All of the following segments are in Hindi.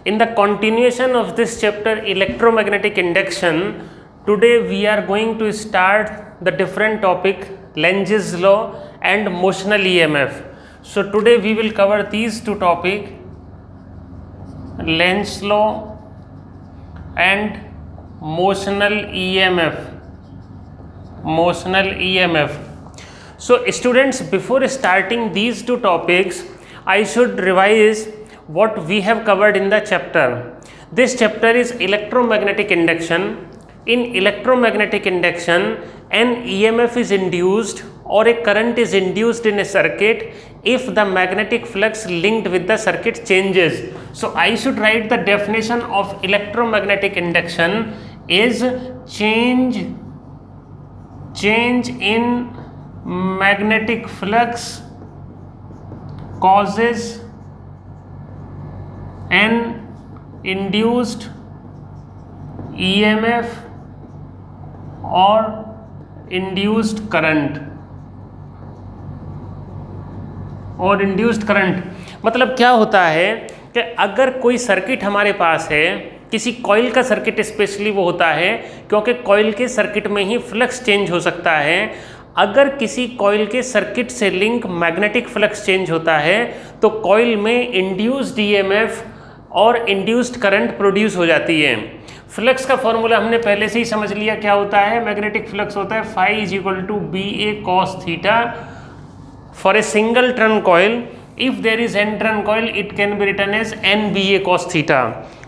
In the continuation of this chapter electromagnetic induction, today we are going to start the different topic Lenz's law and motional EMF. So today we will cover these two topics, Lenz's law and motional EMF. So students, before starting these two topics, I should revise what we have covered in the chapter. This chapter is electromagnetic induction. In electromagnetic induction, an EMF is induced or a current is induced in a circuit if the magnetic flux linked with the circuit changes. So I should write the definition of electromagnetic induction is change in magnetic flux causes an induced EMF or induced current मतलब क्या होता है कि अगर कोई सर्किट हमारे पास है, किसी कॉइल का सर्किट स्पेशली वो होता है क्योंकि कॉइल के सर्किट में ही फ्लक्स चेंज हो सकता है। अगर किसी कॉइल के सर्किट से लिंक मैग्नेटिक फ्लक्स चेंज होता है तो कॉइल में इंड्यूस्ड ईएमएफ और इंड्यूस्ड करंट प्रोड्यूस हो जाती है। फ्लक्स का फॉर्मूला हमने पहले से ही समझ लिया क्या होता है। मैग्नेटिक फ्लक्स होता है phi is equal to B A cos theta for a single turn coil. If there is N turn coil it can be written as N B A cos theta.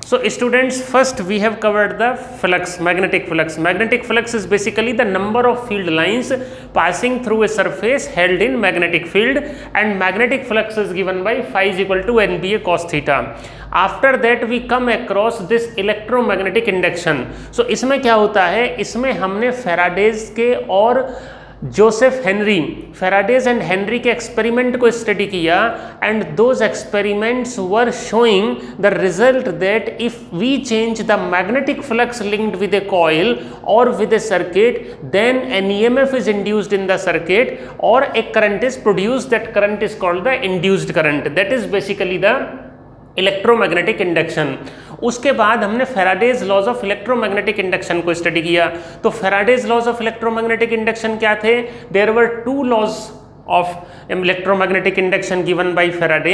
So students, first we have covered the flux, magnetic flux. Magnetic flux is basically the number of field lines passing through a surface held in magnetic field, and magnetic flux is given by phi is equal to NBA cos theta. After that we come across this electromagnetic induction. So इसमें क्या होता है, इसमें हमने फैराडेज के और Joseph Henry, Faraday's and Henry के एक्सपेरिमेंट को स्टडी किया and those experiments were showing the result that if we change the magnetic flux linked with a coil और with a circuit then an EMF is induced in the circuit और a current is produced. That current is called the induced current. That is basically the electromagnetic induction. उसके बाद हमने Faraday's laws of electromagnetic induction को स्टडी किया। तो Faraday's laws of electromagnetic induction क्या थे? There were two laws of electromagnetic induction given by Faraday.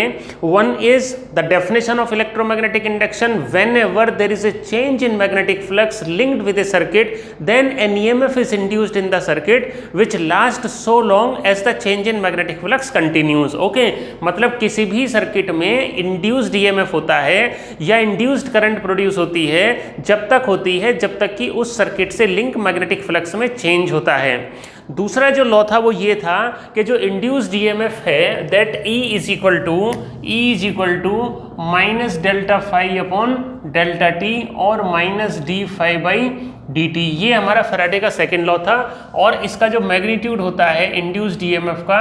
One is the definition of electromagnetic induction: whenever there is a change in magnetic flux linked with a circuit, then an EMF is induced in the circuit which lasts so long as the change in magnetic flux continues. Okay, मतलब किसी भी सर्किट में induced EMF होता है या induced current प्रोड्यूस होती है जब तक कि उस सर्किट से लिंक मैग्नेटिक फ्लक्स में चेंज होता है। दूसरा जो लॉ था वो ये था कि जो इंड्यूस्ड ईएमएफ है that E is equal to minus delta phi upon delta T और minus D phi by D T. ये हमारा फैराडे का सेकेंड लॉ था और इसका जो मैग्नीट्यूड होता है इंड्यूस्ड ईएमएफ का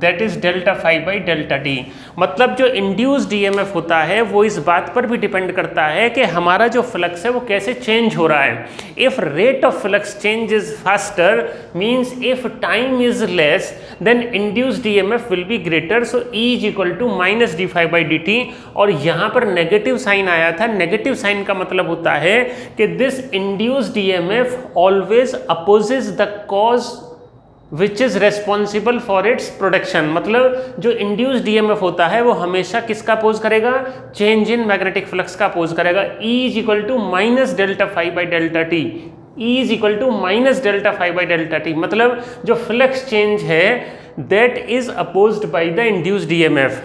that is delta phi by delta t. मतलब जो इंड्यूस्ड ईएमएफ होता है वो इस बात पर भी डिपेंड करता है कि हमारा जो फ्लक्स है वो कैसे चेंज हो रहा है। If rate of flux change is faster means if time is less then induced EMF will be greater. So E is equal to minus D phi by D t. और यहाँ पर नेगेटिव साइन आया था। नेगेटिव साइन का मतलब होता है कि this induced EMF always opposes the cause which is responsible for its production। मतलब जो induced EMF होता है वो हमेशा किसका अपोज करेगा? चेंज इन मैग्नेटिक फ्लक्स का अपोज करेगा। E is equal to minus delta phi by delta t. E is equal to minus delta phi by delta t. मतलब जो फ्लक्स चेंज है that is opposed by the induced EMF।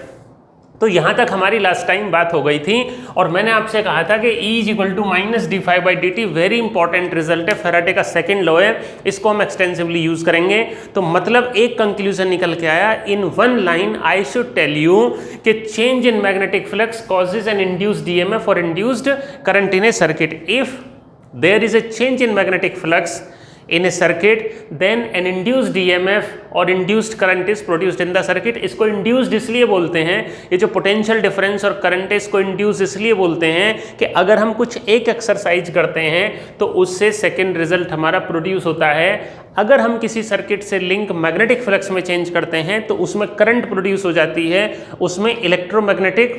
तो यहाँ तक हमारी लास्ट टाइम बात हो गई थी और मैंने आपसे कहा था कि E is equal to minus D phi by D t very important result है, फैराडे का सेकेंड लॉ है, इसको हम एक्सटेंसिवली यूज करेंगे। तो मतलब एक कंक्लूजन निकल के आया, in one line I should tell you कि change in magnetic flux causes an induced EMF और induced current in a circuit. If there is a change in magnetic flux in a circuit then an induced EMF और induced current is produced in the circuit। इसको induced इसलिए बोलते हैं, ये जो potential difference और current है इसको induced इसलिए बोलते हैं कि अगर हम कुछ एक एक्सरसाइज करते हैं तो उससे सेकेंड रिजल्ट हमारा प्रोड्यूस होता है। अगर हम किसी सर्किट से लिंक मैग्नेटिक फ्लक्स में चेंज करते हैं तो उसमें करंट प्रोड्यूस हो जाती है, उसमें इलेक्ट्रोमैग्नेटिक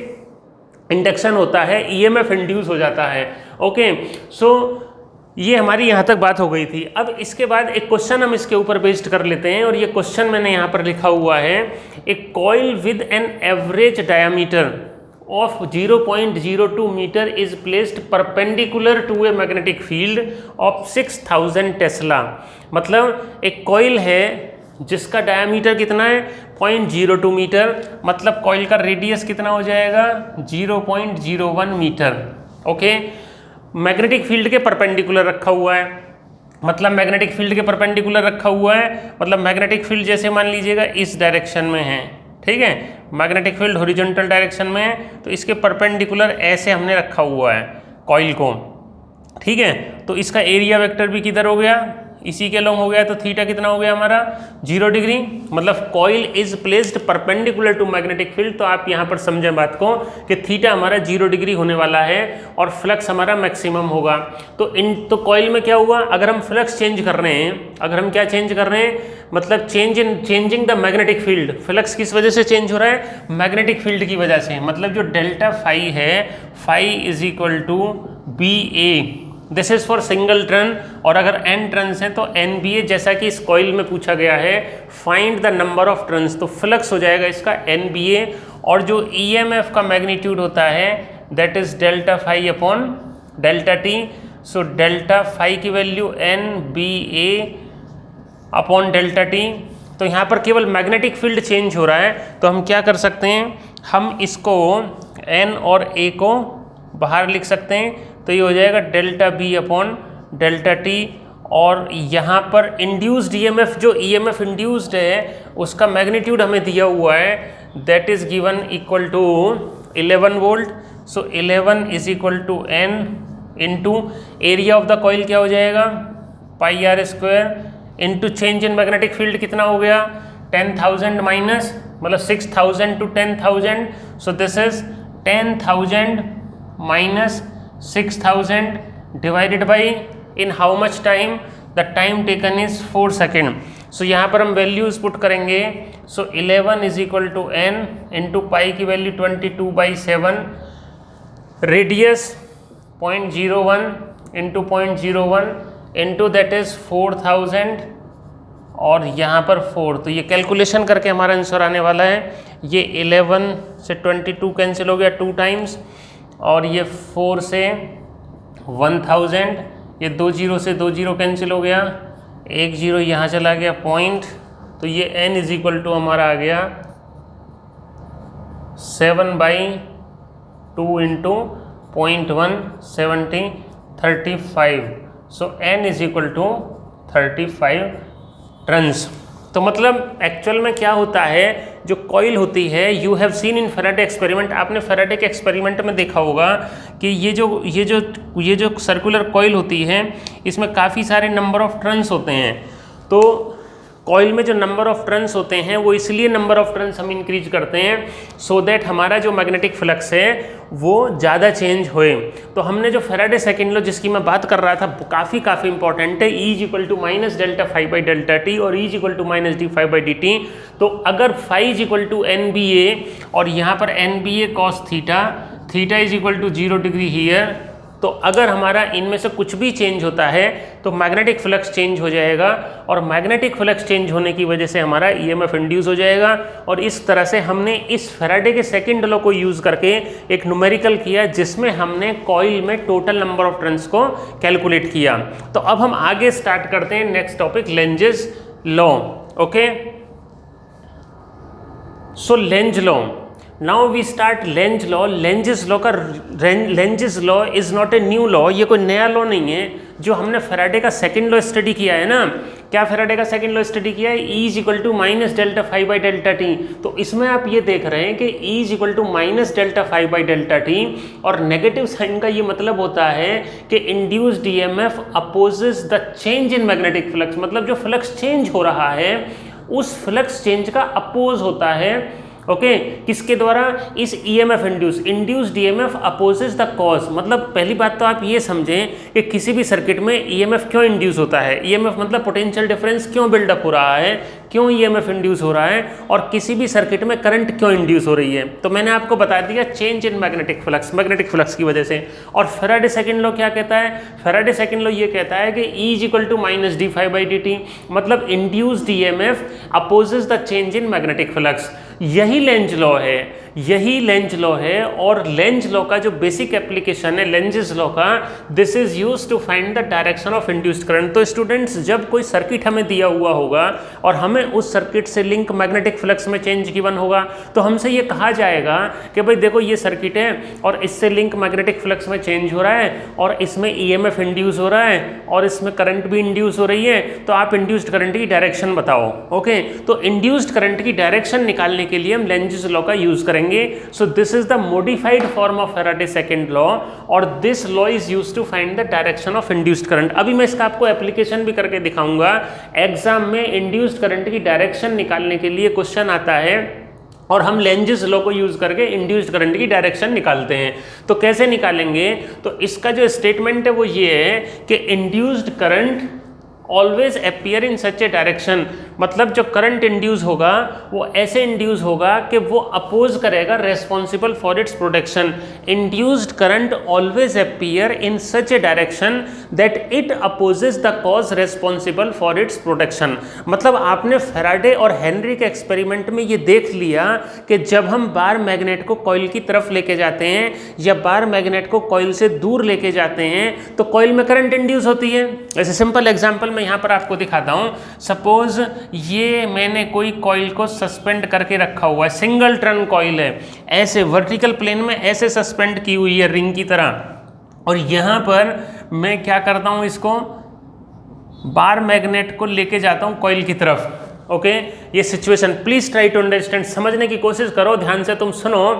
इंडक्शन होता है, ईएमएफ इंड्यूस हो जाता है। ओके, सो ये हमारी यहाँ तक बात हो गई थी। अब इसके बाद एक क्वेश्चन हम इसके ऊपर बेस्ड कर लेते हैं, और ये क्वेश्चन मैंने यहाँ पर लिखा हुआ है, एक coil with an average diameter of 0.02 meter is placed perpendicular to a magnetic field of 6000 Tesla. मतलब एक कॉइल है जिसका डायमीटर कितना है 0.02 मीटर, मतलब कॉइल का रेडियस कितना हो जाएगा 0.01 मीटर। ओके, मैग्नेटिक फील्ड के परपेंडिकुलर रखा हुआ है, मतलब मैग्नेटिक फील्ड के परपेंडिकुलर रखा हुआ है, मतलब मैग्नेटिक फील्ड जैसे मान लीजिएगा इस डायरेक्शन में है, ठीक है, मैग्नेटिक फील्ड हॉरिजॉन्टल डायरेक्शन में है, तो इसके परपेंडिकुलर ऐसे हमने रखा हुआ है कॉइल को, ठीक है। तो इसका एरिया वेक्टर भी किधर हो गया, इसी के लॉन्ग हो गया, तो थीटा कितना हो गया हमारा 0 डिग्री, मतलब coil is placed perpendicular to magnetic field. तो आप यहाँ पर समझें बात को कि थीटा हमारा 0 डिग्री होने वाला है और फ्लक्स हमारा मैक्सिमम होगा। तो कॉइल में क्या हुआ, अगर हम फ्लक्स चेंज कर रहे हैं, अगर हम क्या चेंज कर रहे हैं, मतलब changing the magnetic field. Flux किस वजह से चेंज हो रहा है, मैग्नेटिक फील्ड की वजह से, मतलब जो डेल्टा फाई है, phi is equal to B A, this is for single turn, और अगर n टर्न्स हैं तो NBA, जैसा कि इस कॉइल में पूछा गया है find the number of turns, तो फ्लक्स हो जाएगा इसका NBA, और जो EMF का मैग्नीट्यूड होता है that is delta phi upon delta T. So delta phi की value NBA upon delta T. तो यहाँ पर केवल मैग्नेटिक फील्ड चेंज हो रहा है, तो हम क्या कर सकते हैं, हम इसको N और A को बाहर लिख सकते हैं, तो ये हो जाएगा delta B upon delta T, और यहाँ पर इंड्यूस्ड ईएमएफ, जो ईएमएफ इंड्यूस्ड है उसका मैग्नीट्यूड हमें दिया हुआ है, that is given equal to 11 volt. So 11 is equal to N into area of the coil क्या हो जाएगा pi R square, into change in magnetic field कितना हो गया 10,000 माइनस, मतलब 6,000 to 10,000, so this is 10,000 minus 6,000 divided by in how much time, the time taken is 4 second. So यहाँ पर हम वैल्यूज पुट करेंगे, so 11 is equal to N into pi की value 22/7, radius 0.01 into 0.01 into that is 4,000 और यहाँ पर 4, तो ये कैलकुलेशन करके हमारा आंसर आने वाला है, ये 11 से 22 कैंसिल हो गया 2 टाइम्स, और ये 4 से 1000, ये 2 0 से 2 0 कैंसिल हो गया, 1 0 यहाँ चला गया पॉइंट, तो ये n इज इक्वल टू हमारा आ गया 7/2 into 0.1 70 35। So n is equal to 35 turns. तो मतलब एक्चुअल में क्या होता है, जो कॉइल होती है, you have seen in Faraday experiment, आपने फैराडे के एक्सपेरिमेंट में देखा होगा कि ये जो सर्कुलर कॉइल होती है इसमें काफ़ी सारे नंबर ऑफ टर्न्स होते हैं। तो कॉइल में जो नंबर ऑफ टर्न्स होते हैं वो इसलिए नंबर ऑफ टर्न्स हम इंक्रीज करते हैं सो दैट हमारा जो मैग्नेटिक फ्लक्स है वो ज़्यादा चेंज होए। तो हमने जो फैराडे सेकंड लॉ जिसकी मैं बात कर रहा था काफ़ी इंपॉर्टेंट है, E is equal to minus delta phi by delta T और E is equal to minus D phi by D t. तो अगर phi is equal to NBA और यहाँ पर NBA cos theta, theta is equal to 0 degree here, तो अगर हमारा इनमें से कुछ भी चेंज होता है तो मैग्नेटिक फ्लक्स चेंज हो जाएगा और मैग्नेटिक फ्लक्स चेंज होने की वजह से हमारा ईएमएफ इंड्यूस हो जाएगा। और इस तरह से हमने इस फैराडे के सेकंड लॉ को यूज़ करके एक न्यूमेरिकल किया जिसमें हमने कॉइल में टोटल नंबर ऑफ टर्न्स को कैलकुलेट किया। तो अब हम आगे स्टार्ट करते हैं next topic, Lenz's law. Okay, so Lenz law, now we start Lenz law. Lenz's law का Lenz's law is not a new law, ये कोई नया लॉ नहीं है। जो हमने फैराडे का सेकंड लॉ स्टडी किया है ना, क्या फैराडे का सेकंड लॉ स्टडी किया है, E is equal to minus delta phi by delta T. तो इसमें आप ये देख रहे हैं कि E is equal to minus delta phi by delta T, और नेगेटिव साइन का ये मतलब होता है कि induced EMF opposes the change in magnetic flux, मतलब जो फ्लक्स चेंज हो रहा है उस फ्लक्स चेंज का अपोज होता है ओके किसके द्वारा? इस EMF induced EMF opposes the cause. मतलब पहली बात तो आप ये समझें कि किसी भी सर्किट में ईएमएफ क्यों इंड्यूस होता है। ईएमएफ मतलब पोटेंशियल डिफरेंस क्यों बिल्डअप हो रहा है, क्यों ईएमएफ इंड्यूस हो रहा है, और किसी भी सर्किट में करंट क्यों इंड्यूस हो रही है। तो मैंने आपको बता दिया चेंज इन मैग्नेटिक फ्लक्स की वजह से। और फैराडे सेकंड लॉ क्या कहता है? फैराडे सेकंड लॉ ये कहता है कि E = -dφ/dt, मतलब induced EMF opposes the change in magnetic flux. यही लेंज लॉ है, यही लेंज लॉ है। और लेंज लॉ का जो बेसिक एप्लीकेशन है लेंजेस लॉ का, this is used to find the direction of induced current. तो स्टूडेंट्स जब कोई सर्किट हमें दिया हुआ होगा और हमें उस सर्किट से लिंक मैग्नेटिक फ्लक्स में चेंज गिवन होगा, तो हमसे ये कहा जाएगा कि भाई देखो ये सर्किट है और इससे लिंक मैग्नेटिक फ्लक्स में चेंज हो रहा है और इसमें ईएमएफ इंड्यूस हो रहा है और इसमें करंट भी इंड्यूस हो रही है, तो आप इंड्यूस्ड करंट की डायरेक्शन बताओ। ओके तो इंड्यूस्ड करंट की डायरेक्शन निकालने के लिए हम लेंजेस लॉ का यूज करेंगे। So this is the modified form of Faraday second law और this law is used to find the direction of induced current. अभी मैं इसका आपको एप्लीकेशन भी करके दिखाऊंगा। एग्जाम में इंड्यूस्ड करंट की डायरेक्शन निकालने के लिए क्वेश्चन आता है और हम लेंजेस लॉ को यूज करके इंड्यूस्ड करंट की डायरेक्शन निकालते हैं। तो कैसे निकालेंगे? तो इसका जो स्टेटमेंट है वो ये है कि induced current always appear in such A direction, मतलब जो करंट इंड्यूस होगा वो ऐसे इंड्यूस होगा कि वो अपोज करेगा responsible for its protection. Induced current always appear in such A direction that it opposes the cause responsible for its protection. मतलब आपने फैराडे और हेनरी के एक्सपेरिमेंट में ये देख लिया कि जब हम बार मैग्नेट को कॉइल की तरफ लेके जाते हैं या बार मैग्नेट को कॉइल से दूर लेके जाते हैं तो कॉइल में करंट इंड्यूस होती है। ऐसे सिंपल एग्जांपल मैं यहाँ पर आपको दिखाता हूँ। सपोज ये मैंने कोई कॉइल को सस्पेंड करके रखा हुआ है, सिंगल टर्न कॉइल है, ऐसे वर्टिकल प्लेन में ऐसे सस्पेंड की हुई है रिंग की तरह, और यहाँ पर मैं क्या करता हूँ, इसको बार मैग्नेट को लेके जाता हूँ कॉइल की तरफ। ओके ये situation please try to understand, समझने की कोशिश करो, ध्यान से तुम सुनो।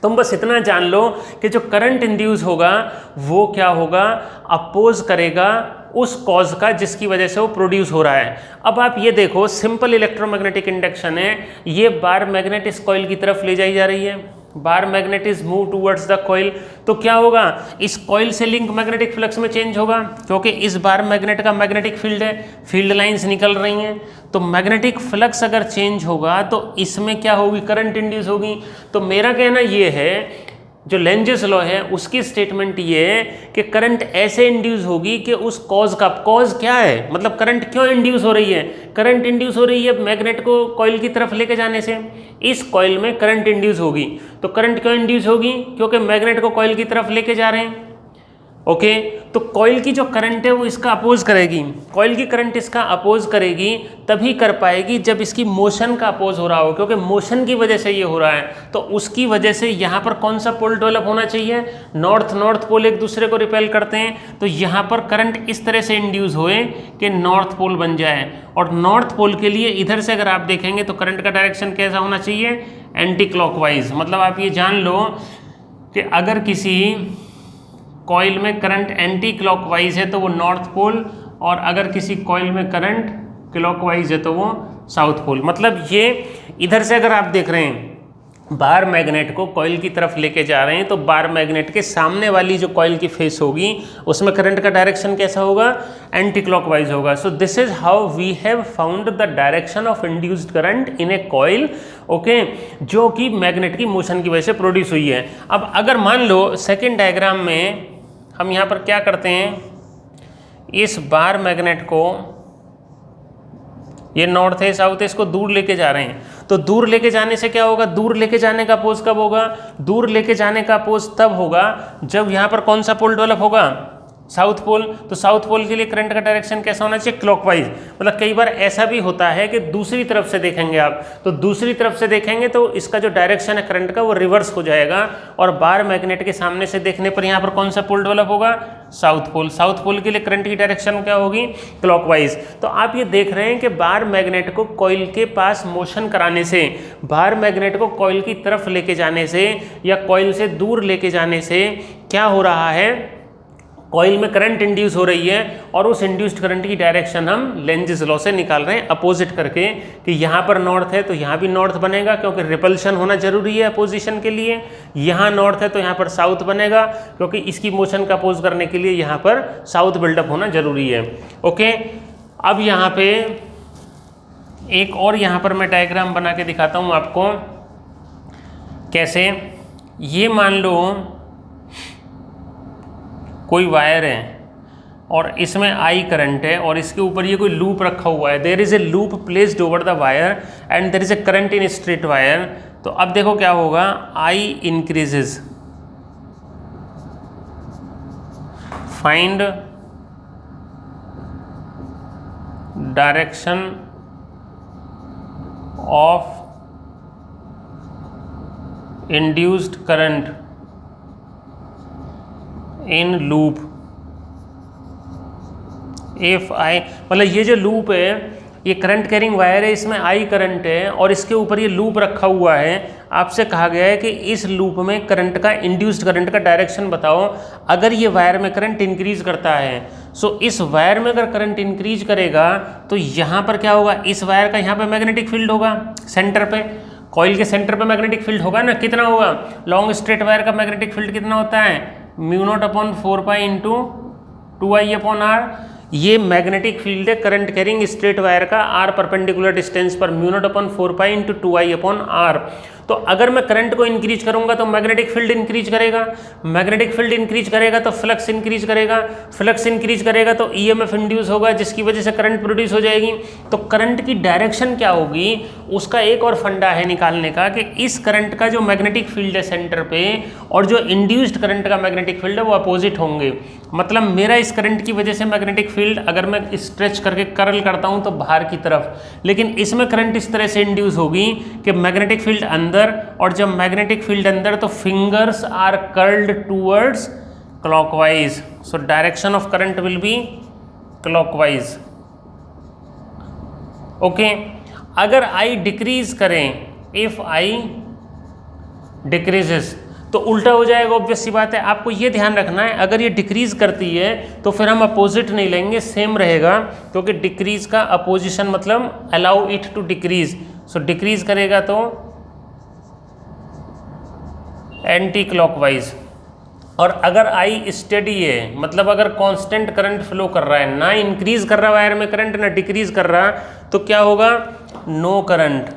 तुम बस इतना जान लो कि जो करंट इंड्यूस होगा वो क्या होगा, अपोज करेगा उस कॉज का जिसकी वजह से वो प्रोड्यूस हो रहा है। अब आप ये देखो सिंपल इलेक्ट्रोमैग्नेटिक इंडक्शन है, ये बार मैग्नेट इस कॉइल की तरफ ले जाई जा रही है, बार magnet is move towards the coil, तो क्या होगा, इस कॉइल से लिंक मैग्नेटिक फ्लक्स में चेंज होगा क्योंकि इस बार मैग्नेट का मैग्नेटिक फील्ड है, फील्ड लाइंस निकल रही हैं, तो मैग्नेटिक फ्लक्स अगर चेंज होगा तो इसमें क्या होगी, करंट इंड्यूस होगी। तो मेरा कहना ये है जो लेंजेस लॉ है उसकी स्टेटमेंट ये है कि करंट ऐसे इंड्यूस होगी कि उस कॉज का, कॉज क्या है, मतलब करंट क्यों इंड्यूस हो रही है, करंट इंड्यूस हो रही है मैग्नेट को कॉइल की तरफ लेके जाने से, इस कॉइल में करंट इंड्यूस होगी। तो करंट क्यों इंड्यूस होगी, क्योंकि मैग्नेट को कॉइल की तरफ लेके जा रहे हैं। ओके तो कॉइल की जो करंट है वो इसका अपोज करेगी, कॉइल की करंट इसका अपोज करेगी, तभी कर पाएगी जब इसकी मोशन का अपोज हो रहा हो, क्योंकि मोशन की वजह से ये हो रहा है। तो उसकी वजह से यहाँ पर कौन सा पोल डेवलप होना चाहिए, नॉर्थ पोल एक दूसरे को रिपेल करते हैं, तो यहाँ पर करंट इस तरह से इंड्यूस होए कि नॉर्थ पोल बन जाए। और नॉर्थ पोल के लिए इधर से अगर आप देखेंगे तो करंट का डायरेक्शन कैसा होना चाहिए, एंटी क्लॉकवाइज। मतलब आप ये जान लो कि अगर किसी कॉइल में करंट एंटी क्लॉकवाइज है तो वो नॉर्थ पोल, और अगर किसी कॉइल में करंट क्लॉकवाइज है तो वो साउथ पोल। मतलब ये इधर से अगर आप देख रहे हैं बार मैग्नेट को कॉइल की तरफ लेके जा रहे हैं तो बार मैग्नेट के सामने वाली जो कॉइल की फेस होगी उसमें करंट का डायरेक्शन कैसा होगा, एंटी क्लॉकवाइज होगा। So this is how we have found the direction of induced current in a coil, okay, जो कि मैग्नेट की मोशन की वजह से प्रोड्यूस हुई है। अब अगर मान लो सेकेंड डायग्राम में हम यहाँ पर क्या करते हैं, इस बार मैग्नेट को, ये नॉर्थ है साउथ है, इसको दूर लेके जा रहे हैं, तो दूर लेके जाने से क्या होगा, दूर लेके जाने का अपोज कब होगा, दूर लेके जाने का अपोज तब होगा जब यहाँ पर कौन सा पोल डेवलप होगा, साउथ पोल। तो साउथ पोल के लिए करंट का डायरेक्शन कैसा होना चाहिए, क्लॉकवाइज। मतलब कई बार ऐसा भी होता है कि दूसरी तरफ से देखेंगे आप, तो दूसरी तरफ से देखेंगे तो इसका जो डायरेक्शन है करंट का वो रिवर्स हो जाएगा, और बार मैग्नेट के सामने से देखने पर यहाँ पर कौन सा पोल डेवलप होगा, साउथ पोल। साउथ पोल के लिए करंट की डायरेक्शन क्या होगी, क्लॉकवाइज। तो आप ये देख रहे हैं कि बार मैग्नेट को कॉइल के पास मोशन कराने से, बार मैग्नेट को कॉइल की तरफ लेके जाने से या कॉइल से दूर लेके जाने से क्या हो रहा है, कॉइल में करंट इंड्यूस हो रही है और उस इंड्यूस्ड करंट की डायरेक्शन हम लेंज़ लॉ से निकाल रहे हैं अपोजिट करके कि यहाँ पर नॉर्थ है तो यहाँ भी नॉर्थ बनेगा क्योंकि रिपल्शन होना जरूरी है अपोजिशन के लिए, यहाँ नॉर्थ है तो यहाँ पर साउथ बनेगा क्योंकि इसकी मोशन का अपोज करने के लिए यहाँ पर साउथ बिल्डअप होना जरूरी है। ओके, अब यहाँ पे एक और यहाँ पर मैं डायग्राम बना के दिखाता हूँ आपको कैसे। ये मान लो कोई वायर है और इसमें आई करंट है और इसके ऊपर ये कोई लूप रखा हुआ है, there is a loop placed over the wire and there is a current in straight wire. तो अब देखो क्या होगा, I increases, find direction of induced current in loop if I, मतलब ये जो लूप है ये करंट कैरिंग वायर है, इसमें आई करंट है और इसके ऊपर ये लूप रखा हुआ है। आपसे कहा गया है कि इस लूप में करंट का इंड्यूस्ड करंट का डायरेक्शन बताओ। अगर ये वायर में करंट इंक्रीज करता है, सो इस वायर में अगर करंट इंक्रीज करेगा तो यहाँ पर क्या होगा, इस वायर का यहाँ पे मैग्नेटिक फील्ड होगा सेंटर पे, कॉइल के सेंटर पे मैग्नेटिक फील्ड होगा ना। कितना होगा, लॉन्ग स्ट्रेट वायर का मैग्नेटिक फील्ड कितना होता है, μ0/4π इंटू 2I/r। ये मैग्नेटिक फील्ड है करंट कैरिंग स्ट्रेट वायर का r परपेंडिकुलर डिस्टेंस पर, μ0/4π इंटू 2I/r। तो अगर मैं करंट को इंक्रीज करूंगा तो मैग्नेटिक फील्ड इंक्रीज करेगा, मैग्नेटिक फील्ड इंक्रीज करेगा तो फ्लक्स इंक्रीज करेगा, फ्लक्स इंक्रीज करेगा तो ईएमएफ इंड्यूस होगा जिसकी वजह से करंट प्रोड्यूस हो जाएगी। तो करंट की डायरेक्शन क्या होगी, उसका एक और फंडा है निकालने का कि इस करंट का जो मैग्नेटिक फील्ड है सेंटर पे और जो इंड्यूस्ड करंट का मैग्नेटिक फील्ड है वो अपोजिट होंगे। मतलब मेरा इस करंट की वजह से मैग्नेटिक फील्ड अगर मैं स्ट्रेच करके कर्ल करता हूं तो बाहर की तरफ, लेकिन इसमें करंट इस तरह से इंड्यूस होगी कि मैग्नेटिक फील्ड अंदर, और जब मैग्नेटिक फील्ड अंदर तो fingers are curled towards clockwise, so direction of current will be clockwise. Okay, अगर आई डिक्रीज करें, इफ आई डिक्रीजेस तो उल्टा हो जाएगा, ऑब्वियस सी बात है। आपको ये ध्यान रखना है, अगर ये डिक्रीज करती है तो फिर हम अपोजिट नहीं लेंगे, सेम रहेगा, क्योंकि डिक्रीज का अपोजिशन मतलब allow it to decrease. So decrease करेगा तो एंटी क्लॉकवाइज। और अगर आई स्टेडी है, मतलब अगर कांस्टेंट करंट फ्लो कर रहा है, ना इंक्रीज कर रहा वायर में करंट ना डिक्रीज कर रहा, तो क्या होगा, no current,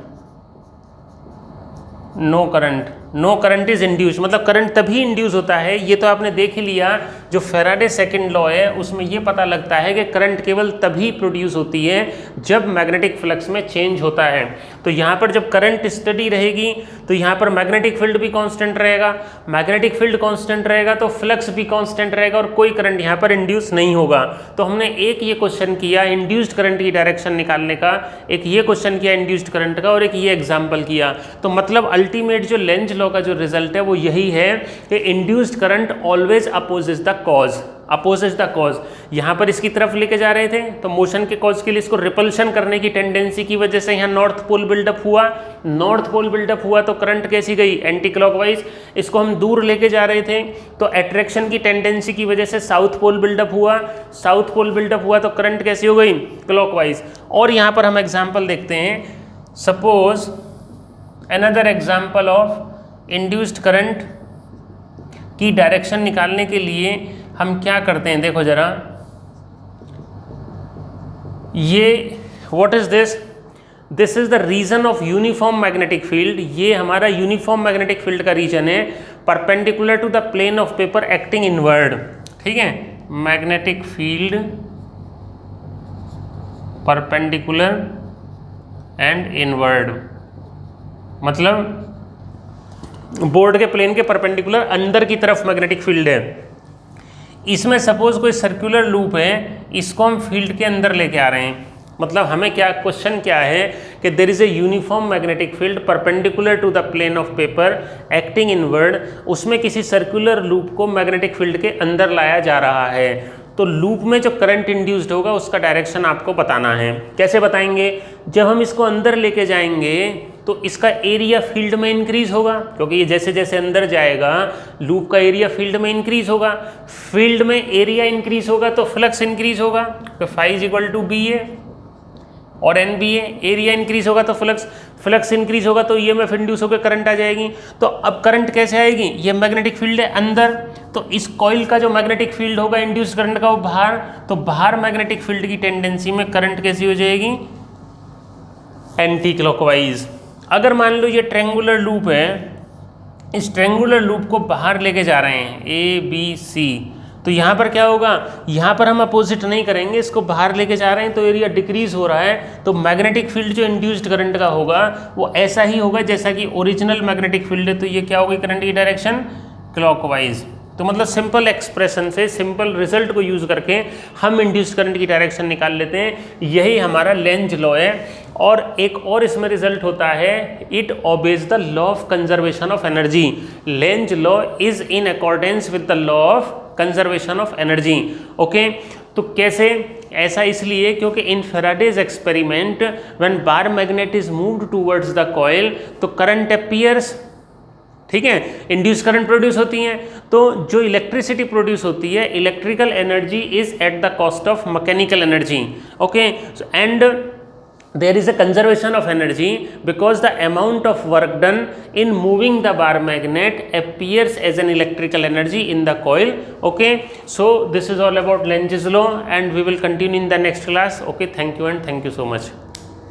no current, no current is induce. मतलब करंट तभी इंड्यूस होता है, ये तो आपने देख ही लिया, जो फैराडे सेकंड लॉ है उसमें ये पता लगता है कि करंट केवल तभी प्रोड्यूस होती है जब मैग्नेटिक फ्लक्स में चेंज होता है। तो यहाँ पर जब करंट स्टडी रहेगी तो यहाँ पर मैग्नेटिक फील्ड भी कांस्टेंट रहेगा, मैग्नेटिक फील्ड कांस्टेंट रहेगा तो फ्लक्स भी कांस्टेंट रहेगा और कोई करंट यहाँ पर इंड्यूस नहीं होगा। तो हमने एक ये क्वेश्चन किया इंड्यूस्ड करंट की डायरेक्शन निकालने का, एक ये क्वेश्चन किया इंड्यूस्ड करंट का, और एक ये एग्जाम्पल किया। तो मतलब अल्टीमेट जो लेंज लॉ का जो रिजल्ट है वो यही है कि induced current always opposes the cause, opposes the cause. यहाँ पर इसकी तरफ लेके जा रहे थे तो मोशन के कॉज के लिए इसको रिपल्शन करने की टेंडेंसी की वजह से यहाँ नॉर्थ पोल बिल्डअप हुआ, नॉर्थ पोल बिल्डअप हुआ तो करंट कैसी गई, एंटी क्लॉकवाइज। इसको हम दूर लेके जा रहे थे तो अट्रैक्शन की टेंडेंसी की वजह से साउथ पोल बिल्डअप हुआ, साउथ पोल बिल्डअप हुआ तो करंट कैसी हो गई, क्लॉकवाइज। और यहाँ पर हम एग्जाम्पल देखते हैं, suppose another example of induced current की डायरेक्शन निकालने के लिए हम क्या करते हैं, देखो जरा, ये what is this, this is the region of uniform magnetic field. ये हमारा यूनिफॉर्म मैग्नेटिक फील्ड का रीजन है, perpendicular to the plane of paper acting inward. ठीक है, magnetic field perpendicular and inward, मतलब बोर्ड के प्लेन के परपेंडिकुलर अंदर की तरफ मैग्नेटिक फील्ड है। इसमें सपोज कोई सर्कुलर लूप है, इसको हम फील्ड के अंदर लेके आ रहे हैं। मतलब हमें क्या क्वेश्चन क्या है कि there is a uniform magnetic field perpendicular to the plane of paper acting inward, उसमें किसी सर्कुलर लूप को मैग्नेटिक फील्ड के अंदर लाया जा रहा है। तो लूप में जो करंट इंड्यूस्ड होगा उसका डायरेक्शन आपको बताना है। कैसे बताएंगे, जब हम इसको अंदर लेके जाएंगे तो इसका एरिया फील्ड में इंक्रीज होगा, क्योंकि ये जैसे जैसे अंदर जाएगा लूप का एरिया फील्ड में इंक्रीज होगा, फील्ड में एरिया इंक्रीज होगा तो फ्लक्स इंक्रीज होगा, तो phi is equal to B A और N B A, area increase होगा तो फ्लक्स इंक्रीज होगा तो ईएमएफ इंड्यूस होकर करंट आ जाएगी। तो अब करंट कैसे आएगी, ये मैग्नेटिक फील्ड है अंदर, तो इस कॉइल का जो मैग्नेटिक फील्ड होगा इंड्यूस करंट का वो बाहर, तो बाहर मैग्नेटिक फील्ड की टेंडेंसी में करंट कैसी हो जाएगी, एंटी क्लॉकवाइज। अगर मान लो ये ट्रायंगुलर लूप है, इस ट्रायंगुलर लूप को बाहर लेके जा रहे हैं ए बी सी, तो यहाँ पर क्या होगा, यहाँ पर हम अपोजिट नहीं करेंगे, इसको बाहर लेके जा रहे हैं तो एरिया डिक्रीज हो रहा है, तो मैग्नेटिक फील्ड जो इंड्यूस्ड करंट का होगा वो ऐसा ही होगा जैसा कि ओरिजिनल मैग्नेटिक फील्ड है, तो ये क्या होगी करंट की डायरेक्शन क्लॉकवाइज। तो मतलब सिंपल एक्सप्रेशन से, सिंपल रिजल्ट को यूज करके हम इंड्यूस्ड करंट की डायरेक्शन निकाल लेते हैं, यही हमारा लेंज लॉ है। और एक और इसमें रिजल्ट होता है, it obeys the law of conservation of energy. Lenz law is in accordance with the law of conservation of energy. Okay, तो कैसे, ऐसा इसलिए क्योंकि in Faraday's experiment when bar magnet is moved towards the coil तो करंट अपीयर्स, ठीक है, इंड्यूस करंट प्रोड्यूस होती हैं, तो जो इलेक्ट्रिसिटी प्रोड्यूस होती है, electrical energy is at the cost of mechanical energy. Okay, and there is a conservation of energy because the amount of work done in moving the bar magnet appears as an electrical energy in the coil. Okay, so this is all about Lenz's law and we will continue in the next class. Okay, thank you and thank you so much.